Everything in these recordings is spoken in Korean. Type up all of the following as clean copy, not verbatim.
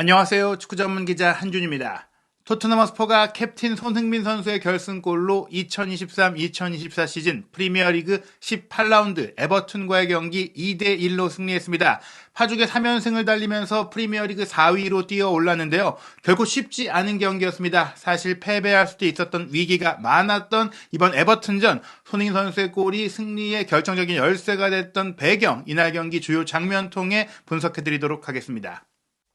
안녕하세요. 축구 전문 기자 한준입니다. 토트넘 허스퍼가 캡틴 손흥민 선수의 결승골로 2023-2024 시즌 프리미어리그 18라운드 에버튼과의 경기 2대1로 승리했습니다. 파죽의 3연승을 달리면서 프리미어리그 4위로 뛰어 올랐는데요. 결코 쉽지 않은 경기였습니다. 사실 패배할 수도 있었던 위기가 많았던 이번 에버튼전, 손흥민 선수의 골이 승리의 결정적인 열쇠가 됐던 배경, 이날 경기 주요 장면 통해 분석해드리도록 하겠습니다.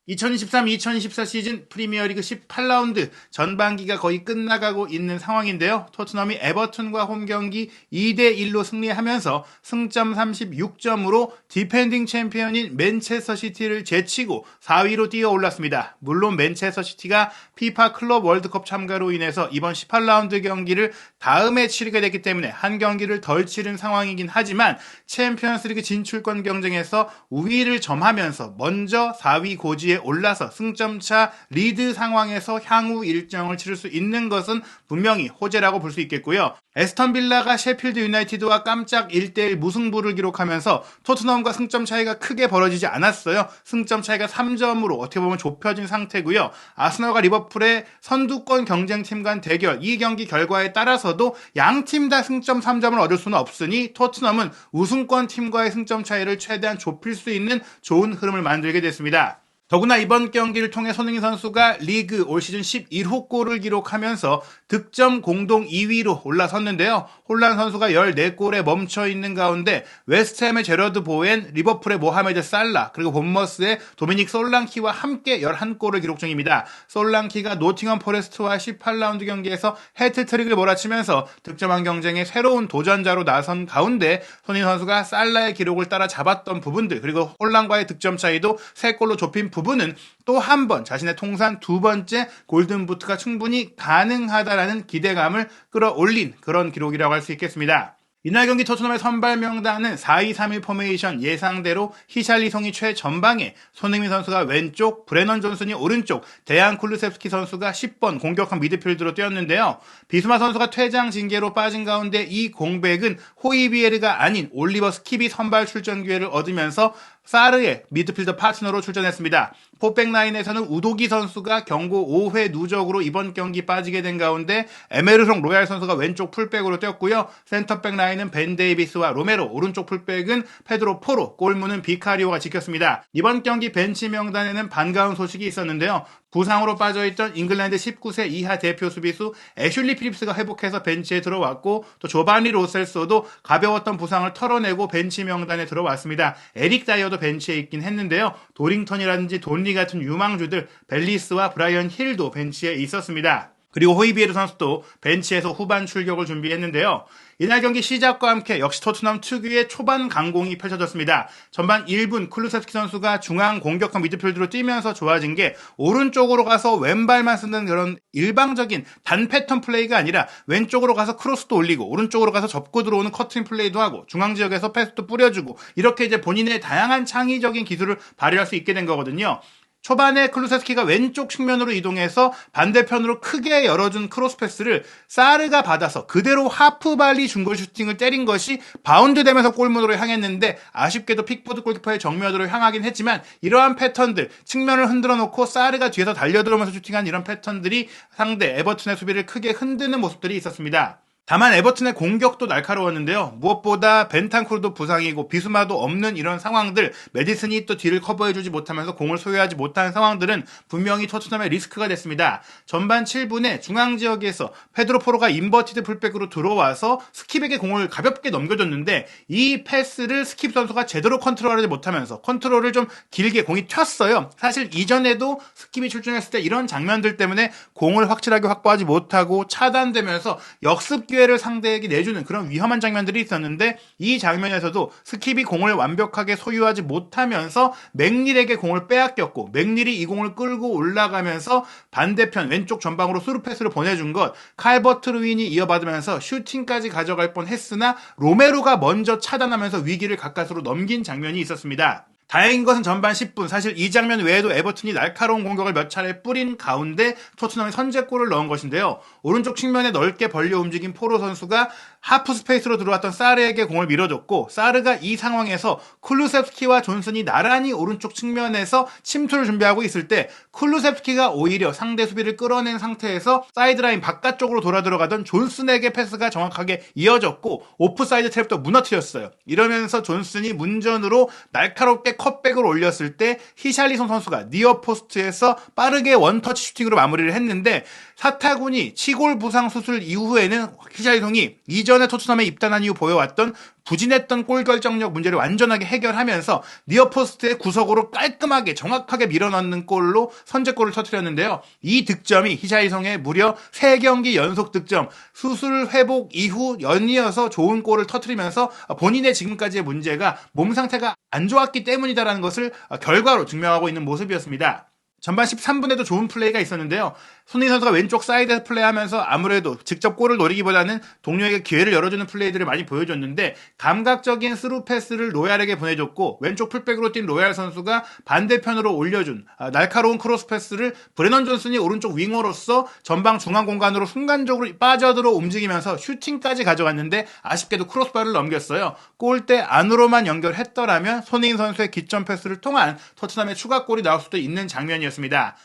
2023-2024 시즌 프리미어리그 18라운드 전반기가 거의 끝나가고 있는 상황인데요. 토트넘이 에버튼과 홈경기 2대1로 승리하면서 승점 36점으로 디펜딩 챔피언인 맨체스터 시티를 제치고 4위로 뛰어 올랐습니다. 물론 맨체스터 시티가 피파 클럽 월드컵 참가로 인해서 이번 18라운드 경기를 다음에 치르게 됐기 때문에 한 경기를 덜 치른 상황이긴 하지만 챔피언스리그 진출권 경쟁에서 우위를 점하면서 먼저 4위 고지에 올라서 승점차 리드 상황에서 향후 일정을 치를 수 있는 것은 분명히 호재라고 볼 수 있겠고요. 에스턴 빌라가 셰필드 유나이티드와 깜짝 1대1 무승부를 기록하면서 토트넘과 승점 차이가 크게 벌어지지 않았어요. 승점 차이가 3점으로 어떻게 보면 좁혀진 상태고요. 아스널과 리버풀의 선두권 경쟁팀 간 대결, 이 경기 결과에 따라서도 양팀 다 승점 3점을 얻을 수는 없으니 토트넘은 우승권 팀과의 승점 차이를 최대한 좁힐 수 있는 좋은 흐름을 만들게 됐습니다. 더구나 이번 경기를 통해 손흥민 선수가 리그 올 시즌 11호 골을 기록하면서 득점 공동 2위로 올라섰는데요. 홀란 선수가 14골에 멈춰있는 가운데 웨스트햄의 제러드 보엔, 리버풀의 모하메드 살라, 그리고 본머스의 도미닉 솔랑키와 함께 11골을 기록 중입니다. 솔랑키가 노팅엄 포레스트와 18라운드 경기에서 해트트릭을 몰아치면서 득점왕 경쟁의 새로운 도전자로 나선 가운데 손흥민 선수가 살라의 기록을 따라잡았던 부분들, 그리고 홀란과의 득점 차이도 3골로 좁힌 부분은 또 한 번 자신의 통산 2번째 골든부트가 충분히 가능하다라는 기대감을 끌어올린 그런 기록이라고 할 수 있겠습니다. 이날 경기 토트넘의 선발 명단은 4-2-3-1 포메이션 예상대로 히샬리송이 최전방에, 손흥민 선수가 왼쪽, 브레넌 존슨이 오른쪽, 데안 쿨루셉스키 선수가 10번 공격형 미드필드로 뛰었는데요. 비수마 선수가 퇴장 징계로 빠진 가운데 이 공백은 호이비에르가 아닌 올리버 스킵이 선발 출전 기회를 얻으면서 사르의 미드필더 파트너로 출전했습니다. 포백 라인에서는 우도기 선수가 경고 5회 누적으로 이번 경기 빠지게 된 가운데 에메르송 로얄 선수가 왼쪽 풀백으로 뛰었고요. 센터백 라인은 벤 데이비스와 로메로, 오른쪽 풀백은 페드로 포로, 골문은 비카리오가 지켰습니다. 이번 경기 벤치 명단에는 반가운 소식이 있었는데요. 부상으로 빠져있던 잉글랜드 19세 이하 대표 수비수 애슐리 필립스가 회복해서 벤치에 들어왔고, 또 조바니 로셀소도 가벼웠던 부상을 털어내고 벤치 명단에 들어왔습니다. 에릭 다이어도 벤치에 있긴 했는데요. 도링턴이라든지 돈리 같은 유망주들, 벨리스와 브라이언 힐도 벤치에 있었습니다. 그리고 호이비에르 선수도 벤치에서 후반 출격을 준비했는데요. 이날 경기 시작과 함께 역시 토트넘 특유의 초반 강공이 펼쳐졌습니다. 전반 1분 쿨루셉스키 선수가 중앙 공격형 미드필드로 뛰면서 좋아진 게 오른쪽으로 가서 왼발만 쓰는 그런 일방적인 단 패턴 플레이가 아니라 왼쪽으로 가서 크로스도 올리고 오른쪽으로 가서 접고 들어오는 커팅 플레이도 하고 중앙 지역에서 패스도 뿌려주고 이렇게 이제 본인의 다양한 창의적인 기술을 발휘할 수 있게 된 거거든요. 초반에 클루세스키가 왼쪽 측면으로 이동해서 반대편으로 크게 열어준 크로스 패스를 사르가 받아서 그대로 하프발리 중거리 슈팅을 때린 것이 바운드 되면서 골문으로 향했는데, 아쉽게도 픽포드 골키퍼의 정면으로 향하긴 했지만 이러한 패턴들, 측면을 흔들어 놓고 사르가 뒤에서 달려들어오면서 슈팅한 이런 패턴들이 상대 에버튼의 수비를 크게 흔드는 모습들이 있었습니다. 다만 에버튼의 공격도 날카로웠는데요. 무엇보다 벤탄쿠르도 부상이고 비수마도 없는 이런 상황들, 메디슨이 또 뒤를 커버해주지 못하면서 공을 소유하지 못하는 상황들은 분명히 토트넘의 리스크가 됐습니다. 전반 7분에 중앙지역에서 페드로 포로가 인버티드 풀백으로 들어와서 스킵에게 공을 가볍게 넘겨줬는데 이 패스를 스킵 선수가 제대로 컨트롤하지 못하면서 컨트롤을 좀 길게 공이 튀었어요. 사실 이전에도 스킵이 출전했을 때 이런 장면들 때문에 공을 확실하게 확보하지 못하고 차단되면서 역습 기회를 상대에게 내주는 그런 위험한 장면들이 있었는데, 이 장면에서도 스킵이 공을 완벽하게 소유하지 못하면서 맥닐에게 공을 빼앗겼고, 맥닐이 이 공을 끌고 올라가면서 반대편 왼쪽 전방으로 스루 패스를 보내준 것, 칼버트 루인이 이어받으면서 슈팅까지 가져갈 뻔했으나 로메로가 먼저 차단하면서 위기를 가까스로 넘긴 장면이 있었습니다. 다행인 것은 전반 10분, 사실 이 장면 외에도 에버튼이 날카로운 공격을 몇 차례 뿌린 가운데 토트넘이 선제골을 넣은 것인데요. 오른쪽 측면에 넓게 벌려 움직인 포로 선수가 하프 스페이스로 들어왔던 사르에게 공을 밀어줬고 사르가 이 상황에서 쿨루셉스키와 존슨이 나란히 오른쪽 측면에서 침투를 준비하고 있을 때 쿨루셉스키가 오히려 상대 수비를 끌어낸 상태에서 사이드라인 바깥쪽으로 돌아 들어가던 존슨에게 패스가 정확하게 이어졌고 오프사이드 트랩도 무너뜨렸어요. 이러면서 존슨이 문전으로 날카롭게 컷백을 올렸을 때 히샬리송 선수가 니어 포스트에서 빠르게 원터치 슈팅으로 마무리를 했는데 사타구니 치골 부상 수술 이후에는 히샬리송이 이전에 토트넘에 입단한 이후 보여왔던 부진했던 골 결정력 문제를 완전하게 해결하면서 니어포스트의 구석으로 깔끔하게 정확하게 밀어넣는 골로 선제골을 터뜨렸는데요. 이 득점이 히샬리송의 무려 3경기 연속 득점, 수술 회복 이후 연이어서 좋은 골을 터뜨리면서 본인의 지금까지의 문제가 몸 상태가 안 좋았기 때문이다라는 것을 결과로 증명하고 있는 모습이었습니다. 전반 13분에도 좋은 플레이가 있었는데요. 손흥민 선수가 왼쪽 사이드에서 플레이하면서 아무래도 직접 골을 노리기보다는 동료에게 기회를 열어주는 플레이들을 많이 보여줬는데 감각적인 스루 패스를 로얄에게 보내줬고 왼쪽 풀백으로 뛴 로얄 선수가 반대편으로 올려준 날카로운 크로스 패스를 브레넌 존슨이 오른쪽 윙어로서 전방 중앙 공간으로 순간적으로 빠져들어 움직이면서 슈팅까지 가져갔는데 아쉽게도 크로스바를 넘겼어요. 골대 안으로만 연결했더라면 손흥민 선수의 기점 패스를 통한 토트넘의 추가골이 나올 수도 있는 장면이었습니다.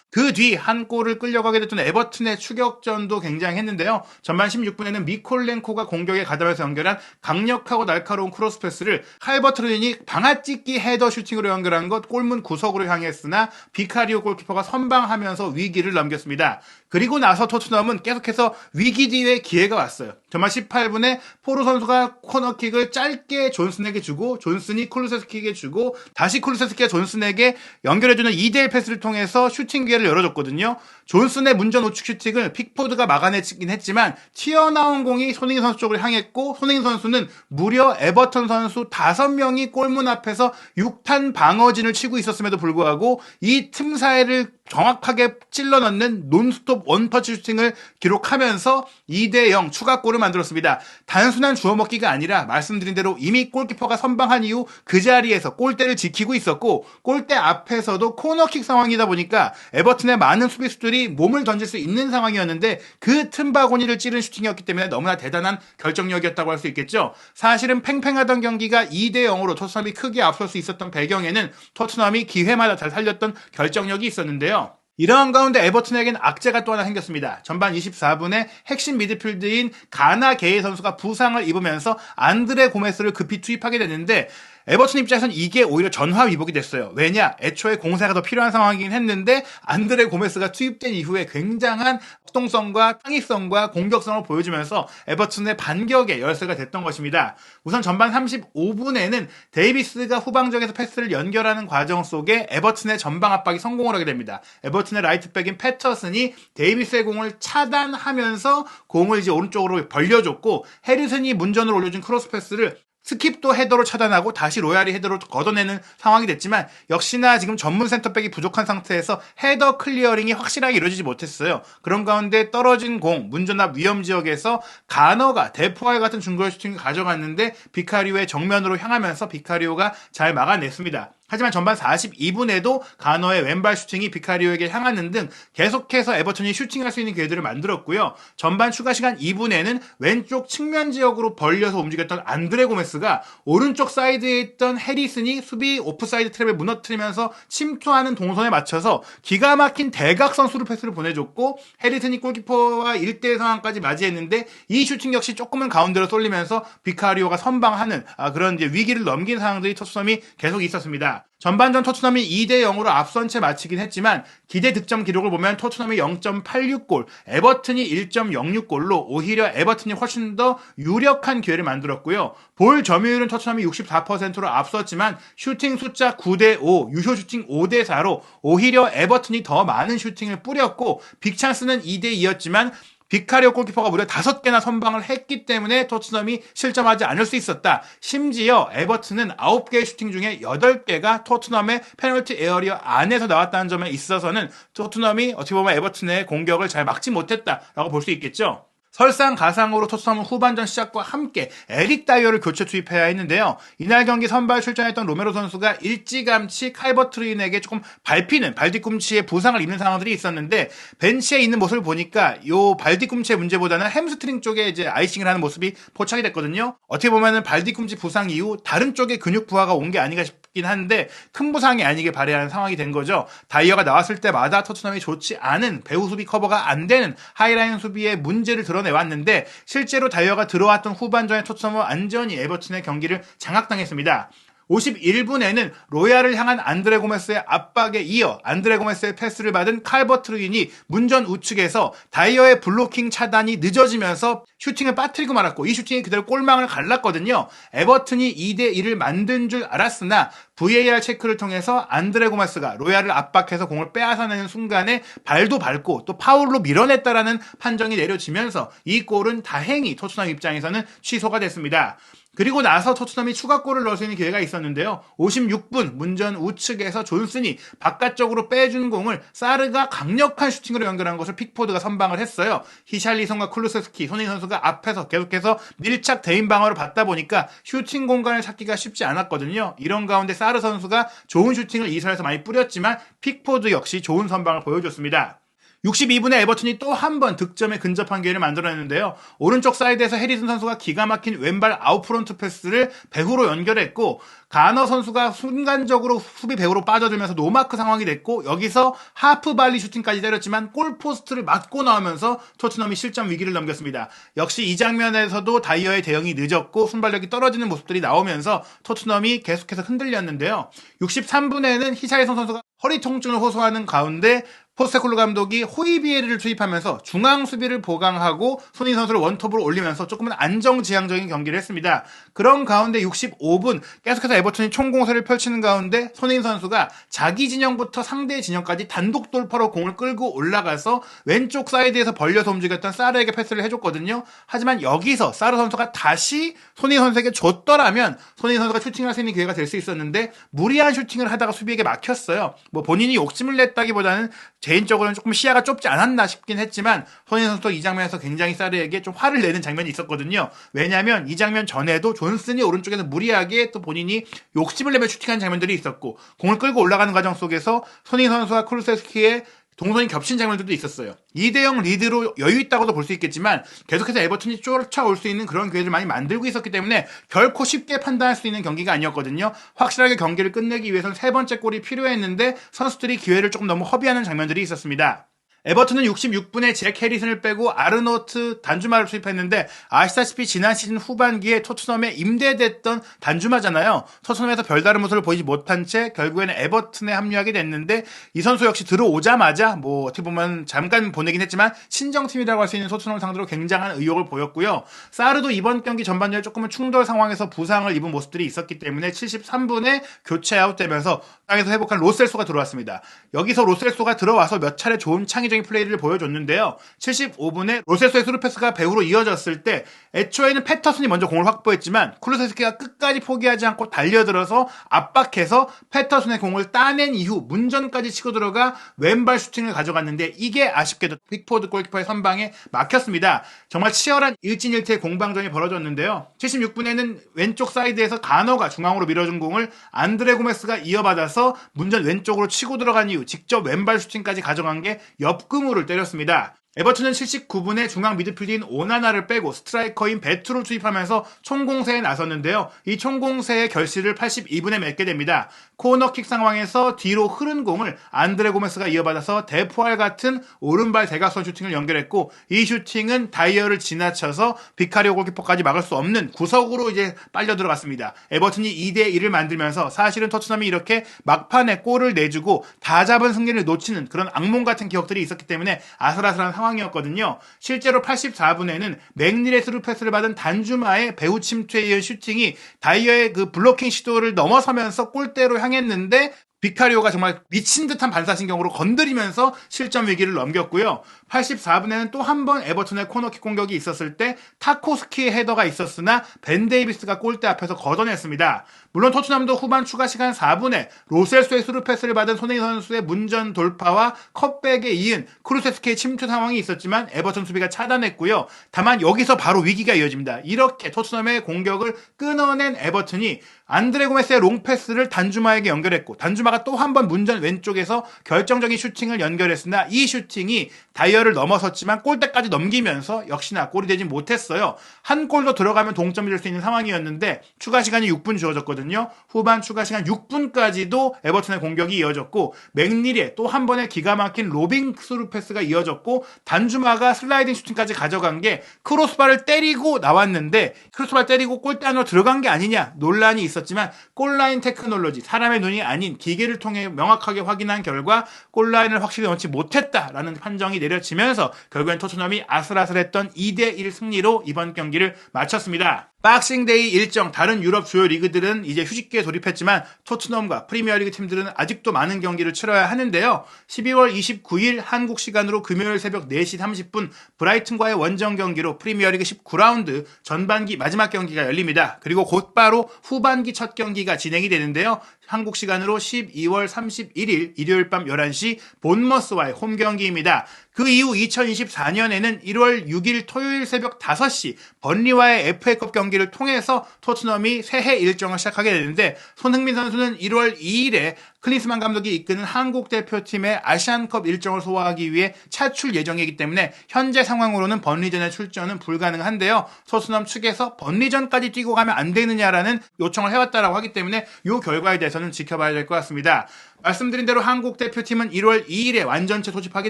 그 뒤 한 골을 끌려가게 됐던 에버튼의 추격전도 굉장했는데요. 전반 16분에는 미콜렌코가 공격에 가담해서 연결한 강력하고 날카로운 크로스 패스를 칼버트린이 방아찍기 헤더 슈팅으로 연결한 것 골문 구석으로 향했으나 비카리오 골키퍼가 선방하면서 위기를 넘겼습니다. 그리고 나서 토트넘은 계속해서 위기 뒤에 기회가 왔어요. 전반 18분에 포르 선수가 코너킥을 짧게 존슨에게 주고 존슨이 쿨루세스키에게 주고 다시 쿨루세스키가 존슨에게 연결해주는 2대1 패스를 통해서 슈팅 기회를 열어줬거든요. 존슨의 문전 우측 슈팅을 픽포드가 막아내긴 했지만 튀어나온 공이 손흥민 선수 쪽을 향했고 손흥민 선수는 무려 에버턴 선수 5명이 골문 앞에서 6탄 방어진을 치고 있었음에도 불구하고 이 틈 사이를 정확하게 찔러 넣는 논스톱 원터치 슈팅을 기록하면서 2대0 추가골을 만들었습니다. 단순한 주워먹기가 아니라 말씀드린 대로 이미 골키퍼가 선방한 이후 그 자리에서 골대를 지키고 있었고 골대 앞에서도 코너킥 상황이다 보니까 에버튼의 많은 수비수들이 몸을 던질 수 있는 상황이었는데 그 틈바구니를 찌른 슈팅이었기 때문에 너무나 대단한 결정력이었다고 할 수 있겠죠. 사실은 팽팽하던 경기가 2대0으로 토트넘이 크게 앞설 수 있었던 배경에는 토트넘이 기회마다 잘 살렸던 결정력이 있었는데요. 이러한 가운데 에버튼에겐 악재가 또 하나 생겼습니다. 전반 24분에 핵심 미드필드인 가나 게이 선수가 부상을 입으면서 안드레 고메스를 급히 투입하게 됐는데 에버튼 입장에서는 이게 오히려 전화위복이 됐어요. 왜냐? 애초에 공세가 더 필요한 상황이긴 했는데 안드레 고메스가 투입된 이후에 굉장한 활동성과 창의성과 공격성을 보여주면서 에버튼의 반격의 열쇠가 됐던 것입니다. 우선 전반 35분에는 데이비스가 후방적에서 패스를 연결하는 과정 속에 에버튼의 전방 압박이 성공을 하게 됩니다. 에버튼의 라이트백인 패터슨이 데이비스의 공을 차단하면서 공을 이제 오른쪽으로 벌려줬고 해리슨이 문전을 올려준 크로스 패스를 스킵도 헤더로 차단하고 다시 로얄이 헤더로 걷어내는 상황이 됐지만 역시나 지금 전문 센터백이 부족한 상태에서 헤더 클리어링이 확실하게 이루어지지 못했어요. 그런 가운데 떨어진 공, 문전압 위험 지역에서 가너가 대포알 같은 중거리 슈팅을 가져갔는데 비카리오의 정면으로 향하면서 비카리오가 잘 막아냈습니다. 하지만 전반 42분에도 가너의 왼발 슈팅이 비카리오에게 향하는 등 계속해서 에버튼이 슈팅할 수 있는 기회들을 만들었고요. 전반 추가 시간 2분에는 왼쪽 측면 지역으로 벌려서 움직였던 안드레 고메스가 오른쪽 사이드에 있던 해리슨이 수비 오프사이드 트랩을 무너뜨리면서 침투하는 동선에 맞춰서 기가 막힌 대각선 수루 패스를 보내줬고 해리슨이 골키퍼와 1대1 상황까지 맞이했는데 이 슈팅 역시 조금은 가운데로 쏠리면서 비카리오가 선방하는 그런 이제 위기를 넘긴 상황들이 토트넘이 계속 있었습니다. 전반전 토트넘이 2대0으로 앞선 채 마치긴 했지만 기대 득점 기록을 보면 토트넘이 0.86골, 에버튼이 1.06골로 오히려 에버튼이 훨씬 더 유력한 기회를 만들었고요. 볼 점유율은 토트넘이 64%로 앞섰지만 슈팅 숫자 9대5, 유효 슈팅 5대4로 오히려 에버튼이 더 많은 슈팅을 뿌렸고 빅찬스는 2대2였지만 비카리오 골키퍼가 무려 5개나 선방을 했기 때문에 토트넘이 실점하지 않을 수 있었다. 심지어 에버튼은 9개의 슈팅 중에 8개가 토트넘의 페널티 에어리어 안에서 나왔다는 점에 있어서는 토트넘이 어떻게 보면 에버튼의 공격을 잘 막지 못했다라고 볼 수 있겠죠. 설상가상으로 토트넘은 후반전 시작과 함께 에릭 다이어를 교체 투입해야 했는데요. 이날 경기 선발 출전했던 로메로 선수가 일찌감치 칼버트린에게 조금 밟히는 발뒤꿈치에 부상을 입는 상황들이 있었는데 벤치에 있는 모습을 보니까 요 발뒤꿈치의 문제보다는 햄스트링 쪽에 이제 아이싱을 하는 모습이 포착이 됐거든요. 어떻게 보면은 발뒤꿈치 부상 이후 다른 쪽에 근육 부하가 온 게 아닌가 싶긴 한데 큰 부상이 아니게 발휘하는 상황이 된 거죠. 다이어가 나왔을 때마다 토트넘이 좋지 않은 배후 수비 커버가 안 되는 하이라인 수비의 문제를 드러내왔는데 실제로 다이어가 들어왔던 후반전에 토트넘은 완전히 에버튼의 경기를 장악당했습니다. 51분에는 로얄을 향한 안드레 고메스의 압박에 이어 안드레 고메스의 패스를 받은 칼버트루인이 문전 우측에서 다이어의 블로킹 차단이 늦어지면서 슈팅을 빠뜨리고 말았고 이 슈팅이 그대로 골망을 갈랐거든요. 에버튼이 2대1을 만든 줄 알았으나 VAR 체크를 통해서 안드레 고메스가 로얄을 압박해서 공을 빼앗아내는 순간에 발도 밟고 또 파울로 밀어냈다라는 판정이 내려지면서 이 골은 다행히 토트넘 입장에서는 취소가 됐습니다. 그리고 나서 토트넘이 추가골을 넣을 수 있는 기회가 있었는데요. 56분 문전 우측에서 존슨이 바깥쪽으로 빼준 공을 사르가 강력한 슈팅으로 연결한 것을 픽포드가 선방을 했어요. 히샬리송과 쿨루세스키, 손흥민 선수가 앞에서 계속해서 밀착 대인 방어를 받다 보니까 슈팅 공간을 찾기가 쉽지 않았거든요. 이런 가운데 사르 선수가 좋은 슈팅을 이선에서 많이 뿌렸지만 픽포드 역시 좋은 선방을 보여줬습니다. 62분에 에버튼이 또 한 번 득점에 근접한 기회를 만들어냈는데요. 오른쪽 사이드에서 해리슨 선수가 기가 막힌 왼발 아웃프론트 패스를 배후로 연결했고 가너 선수가 순간적으로 수비 배후로 빠져들면서 노마크 상황이 됐고 여기서 하프발리 슈팅까지 때렸지만 골포스트를 맞고 나오면서 토트넘이 실점 위기를 넘겼습니다. 역시 이 장면에서도 다이어의 대응이 늦었고 순발력이 떨어지는 모습들이 나오면서 토트넘이 계속해서 흔들렸는데요. 63분에는 히샬리송 선수가 허리 통증을 호소하는 가운데 포스테콜로 감독이 호이비에르를 투입하면서 중앙 수비를 보강하고 손흥민 선수를 원톱으로 올리면서 조금은 안정지향적인 경기를 했습니다. 그런 가운데 65분 계속해서 에버튼이 총공세를 펼치는 가운데 손흥민 선수가 자기 진영부터 상대 진영까지 단독 돌파로 공을 끌고 올라가서 왼쪽 사이드에서 벌려서 움직였던 사르에게 패스를 해줬거든요. 하지만 여기서 사르 선수가 다시 손흥민 선수에게 줬더라면 손흥민 선수가 슈팅할 수 있는 기회가 될 수 있었는데 무리한 슈팅을 하다가 수비에게 막혔어요. 본인이 욕심을 냈다기보다는 개인적으로는 조금 시야가 좁지 않았나 싶긴 했지만 손흥민 선수도 이 장면에서 굉장히 사르에게 좀 화를 내는 장면이 있었거든요. 왜냐하면 이 장면 전에도 존슨이 오른쪽에서 무리하게 또 본인이 욕심을 내며 슈팅한 장면들이 있었고 공을 끌고 올라가는 과정 속에서 손흥민 선수와 쿨루세스키의 동선이 겹친 장면들도 있었어요. 2대0 리드로 여유 있다고도 볼 수 있겠지만 계속해서 에버튼이 쫓아올 수 있는 그런 기회를 많이 만들고 있었기 때문에 결코 쉽게 판단할 수 있는 경기가 아니었거든요. 확실하게 경기를 끝내기 위해서는 세 번째 골이 필요했는데 선수들이 기회를 조금 너무 허비하는 장면들이 있었습니다. 에버튼은 66분에 잭 해리슨을 빼고 아르노트 단주마를 투입했는데 아시다시피 지난 시즌 후반기에 토트넘에 임대됐던 단주마잖아요. 토트넘에서 별다른 모습을 보이지 못한 채 결국에는 에버튼에 합류하게 됐는데 이 선수 역시 들어오자마자 어떻게 보면 잠깐 보내긴 했지만 친정팀이라고 할 수 있는 토트넘 상대로 굉장한 의욕을 보였고요. 사르도 이번 경기 전반전에 조금은 충돌 상황에서 부상을 입은 모습들이 있었기 때문에 73분에 교체 아웃되면서 땅에서 회복한 로셀소가 들어왔습니다. 여기서 로셀소가 들어와서 몇 차례 좋은 창의적인 플레이를 보여줬는데요. 75분에 로셀소의 스루 패스가 배후로 이어졌을 때 애초에는 패터슨이 먼저 공을 확보했지만 쿨루세스키가 끝까지 포기하지 않고 달려들어서 압박해서 패터슨의 공을 따낸 이후 문전까지 치고 들어가 왼발 슈팅을 가져갔는데 이게 아쉽게도 픽포드 골키퍼의 선방에 막혔습니다. 정말 치열한 일진일퇴의 공방전이 벌어졌는데요. 76분에는 왼쪽 사이드에서 가너가 중앙으로 밀어준 공을 안드레 고메스가 이어받아서 문전 왼쪽으로 치고 들어간 이후 직접 왼발 슈팅까지 가져간 게 옆금으를 때렸습니다. 에버튼은 79분에 중앙 미드필드인 오나나를 빼고 스트라이커인 베투를 투입하면서 총공세에 나섰는데요. 이 총공세의 결실을 82분에 맺게 됩니다. 코너킥 상황에서 뒤로 흐른 공을 안드레 고메스가 이어받아서 대포알 같은 오른발 대각선 슈팅을 연결했고 이 슈팅은 다이어를 지나쳐서 비카리오 골키퍼까지 막을 수 없는 구석으로 이제 빨려 들어갔습니다. 에버튼이 2대1을 만들면서 사실은 토트넘이 이렇게 막판에 골을 내주고 다 잡은 승리를 놓치는 그런 악몽 같은 기억들이 있었기 때문에 아슬아슬한 상황이었거든요. 실제로 84분에는 맥닐의 스루 패스를 받은 단주마의 배후 침투에 의한 슈팅이 다이어의 그 블로킹 시도를 넘어서면서 골대로 향했는데 비카리오가 정말 미친 듯한 반사신경으로 건드리면서 실점 위기를 넘겼고요. 84분에는 또 한 번 에버튼의 코너킥 공격이 있었을 때 타코스키의 헤더가 있었으나 벤 데이비스가 골대 앞에서 걷어냈습니다. 물론 토트넘도 후반 추가 시간 4분에 로셀소의 스루 패스를 받은 손흥민 선수의 문전 돌파와 컵백에 이은 크루세스키의 침투 상황이 있었지만 에버튼 수비가 차단했고요. 다만 여기서 바로 위기가 이어집니다. 이렇게 토트넘의 공격을 끊어낸 에버튼이 안드레 고메스의 롱패스를 단주마에게 연결했고 단주마가 또 한 번 문전 왼쪽에서 결정적인 슈팅을 연결했으나 이 슈팅이 다이어를 넘어섰지만 골대까지 넘기면서 역시나 골이 되지 못했어요. 한 골도 들어가면 동점이 될 수 있는 상황이었는데 추가 시간이 6분 주어졌거든요. 후반 추가 시간 6분까지도 에버튼의 공격이 이어졌고 맥닐의 또 한 번의 기가 막힌 로빙 스루 패스가 이어졌고 단주마가 슬라이딩 슈팅까지 가져간 게 크로스바를 때리고 나왔는데 크로스바를 때리고 골대 안으로 들어간 게 아니냐 논란이 있었지만 골라인 테크놀로지 사람의 눈이 아닌 기계를 통해 명확하게 확인한 결과 골라인을 확실히 넣지 못했다라는 판정이 내려지면서 결국엔 토트넘이 아슬아슬했던 2대1 승리로 이번 경기를 마쳤습니다. 박싱데이 일정 다른 유럽 주요 리그들은 이제 휴식기에 돌입했지만 토트넘과 프리미어리그 팀들은 아직도 많은 경기를 치러야 하는데요. 12월 29일 한국 시간으로 금요일 새벽 4시 30분 브라이튼과의 원정 경기로 프리미어리그 19라운드 전반기 마지막 경기가 열립니다. 그리고 곧바로 후반기 첫 경기가 진행이 되는데요. 한국 시간으로 12월 31일 일요일 밤 11시 본머스와의 홈 경기입니다. 그 이후 2024년에는 1월 6일 토요일 새벽 5시 번리와의 FA컵 경기를 통해서 토트넘이 새해 일정을 시작하게 되는데 손흥민 선수는 1월 2일에 클린스만 감독이 이끄는 한국 대표팀의 아시안컵 일정을 소화하기 위해 차출 예정이기 때문에 현재 상황으로는 번리전의 출전은 불가능한데요. 토트넘 측에서 번리전까지 뛰고 가면 안 되느냐라는 요청을 해왔다라고 하기 때문에 이 결과에 대해서는 지켜봐야 될 것 같습니다. 말씀드린 대로 한국 대표팀은 1월 2일에 완전체 소집하게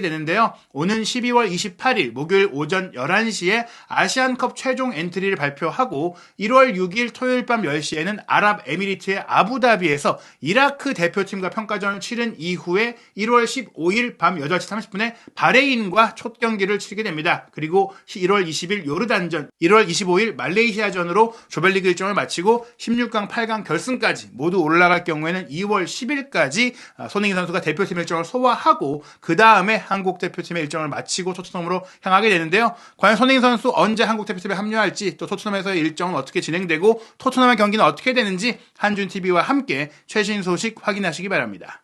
되는데요. 오는 12월 28일 목요일 오전 11시에 아시안컵 최종 엔트리를 발표하고 1월 6일 토요일 밤 10시에는 아랍에미리트의 아부다비에서 이라크 대표팀과 평가전을 치른 이후에 1월 15일 밤 8시 30분에 바레인과 첫 경기를 치르게 됩니다. 그리고 1월 20일 요르단전, 1월 25일 말레이시아전으로 조별리그 일정을 마치고 16강, 8강 결승까지 모두 올라갈 경우에는 2월 10일까지 손흥민 선수가 대표팀 일정을 소화하고 그 다음에 한국 대표팀의 일정을 마치고 토트넘으로 향하게 되는데요. 과연 손흥민 선수 언제 한국 대표팀에 합류할지 또 토트넘에서의 일정은 어떻게 진행되고 토트넘의 경기는 어떻게 되는지 한준TV와 함께 최신 소식 확인하시기 바랍니다.